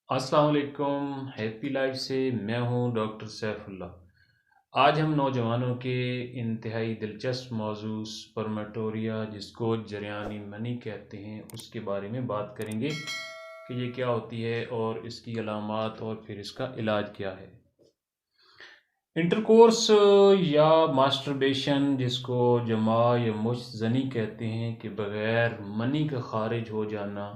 अस्सलाम वालेकुम। Happy life से मैं हूं डॉक्टर सैफुल्लाह। आज हम नौजवानों के इंतहाई दिलचस्प मौजू स्पर्मेटोरिया, जिसको जरियानी मनी कहते हैं, उसके बारे में बात करेंगे कि ये क्या होती है और इसकी अलामात और फिर इसका इलाज क्या है। इंटरकोर्स या मास्टरबेशन, जिसको जमा या मुश्त जनी कहते हैं, कि बग़ैर मनी का खारिज हो जाना,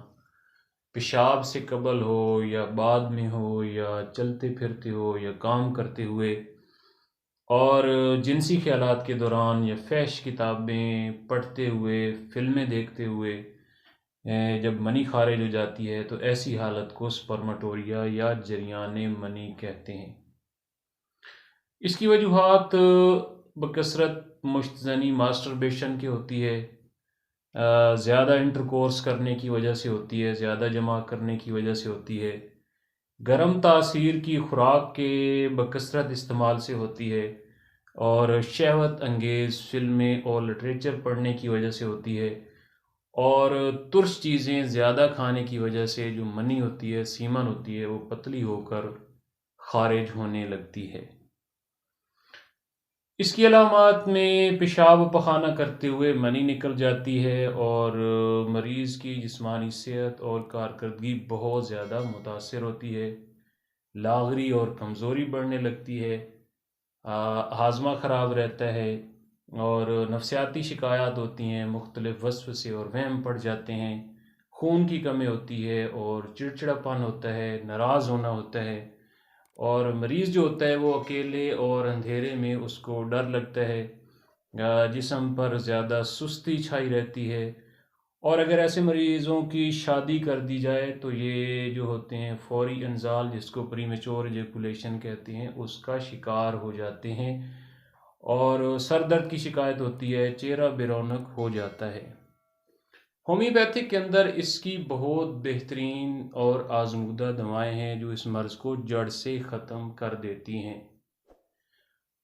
पेशाब से कबल हो या बाद में हो या चलते फिरते हो या काम करते हुए, और जिनसी ख्यालात के दौरान या फैश किताबें पढ़ते हुए, फिल्में देखते हुए जब मनी खारिज हो जाती है, तो ऐसी हालत को स्पर्मेटोरिया या जरियाने मनी कहते हैं। इसकी वजूहात बकसरत मुश्तज़नी मास्टरबेशन की होती है, ज़्यादा इंटरकोर्स करने की वजह से होती है, ज़्यादा जमा करने की वजह से होती है, गर्म तासीर की खुराक के बकसरत इस्तेमाल से होती है, और शहवत अंगेज़ फ़िल्में और लिटरेचर पढ़ने की वजह से होती है, और तुर्श चीज़ें ज़्यादा खाने की वजह से जो मनी होती है, सीमन होती है, वो पतली होकर खारिज होने लगती है। इसकी अलामात में पेशाब पखाना करते हुए मनी निकल जाती है, और मरीज़ की जिस्मानी सेहत और कारकर्दगी बहुत ज़्यादा मुतासर होती है। लागरी और कमज़ोरी बढ़ने लगती है, हाजमा ख़राब रहता है, और नफसियाती शिकायत होती हैं, मुख्तलिफ़ वसवसे और वहम पड़ जाते हैं, खून की कमी होती है, और चिड़चिड़ापन होता है, नाराज़ होना होता है, और मरीज़ जो होता है वो अकेले और अंधेरे में उसको डर लगता है, जिस्म पर ज़्यादा सुस्ती छाई रहती है। और अगर ऐसे मरीज़ों की शादी कर दी जाए तो ये जो होते हैं फौरी इंजाल, जिसको प्रीमेच्योर एजेकुलेशन कहते हैं, उसका शिकार हो जाते हैं, और सर दर्द की शिकायत होती है, चेहरा बेरौनक हो जाता है। होम्योपैथिक के अंदर इसकी बहुत बेहतरीन और आजमूदा दवाएं हैं जो इस मर्ज़ को जड़ से ख़त्म कर देती हैं।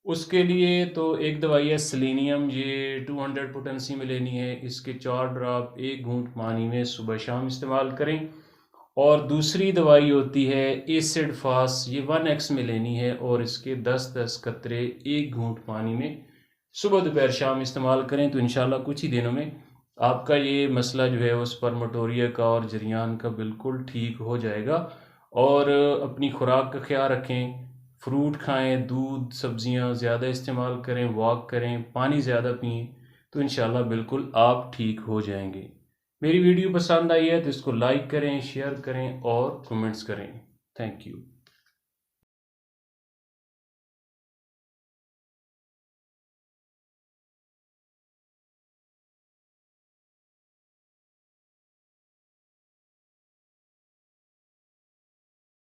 उसके लिए तो एक दवाई है सेलेनियम, ये 200 पोटेंसी में लेनी है। इसके 4 ड्रॉप 1 घूंट पानी में सुबह शाम इस्तेमाल करें। और दूसरी दवाई होती है एसिड फास, ये 1x में लेनी है, और इसके 10-10 कतरे 1 घूंट पानी में सुबह दोपहर शाम इस्तेमाल करें, तो इंशाल्लाह कुछ ही दिनों में आपका ये मसला जो है वो स्पर्मेटोरिया का और जरियान का बिल्कुल ठीक हो जाएगा। और अपनी खुराक का ख्याल रखें, फ्रूट खाएं, दूध सब्जियां ज़्यादा इस्तेमाल करें, वॉक करें, पानी ज़्यादा पिएं, तो इंशाल्लाह बिल्कुल आप ठीक हो जाएंगे। मेरी वीडियो पसंद आई है तो इसको लाइक करें, शेयर करें और कमेंट्स करें। Thank you.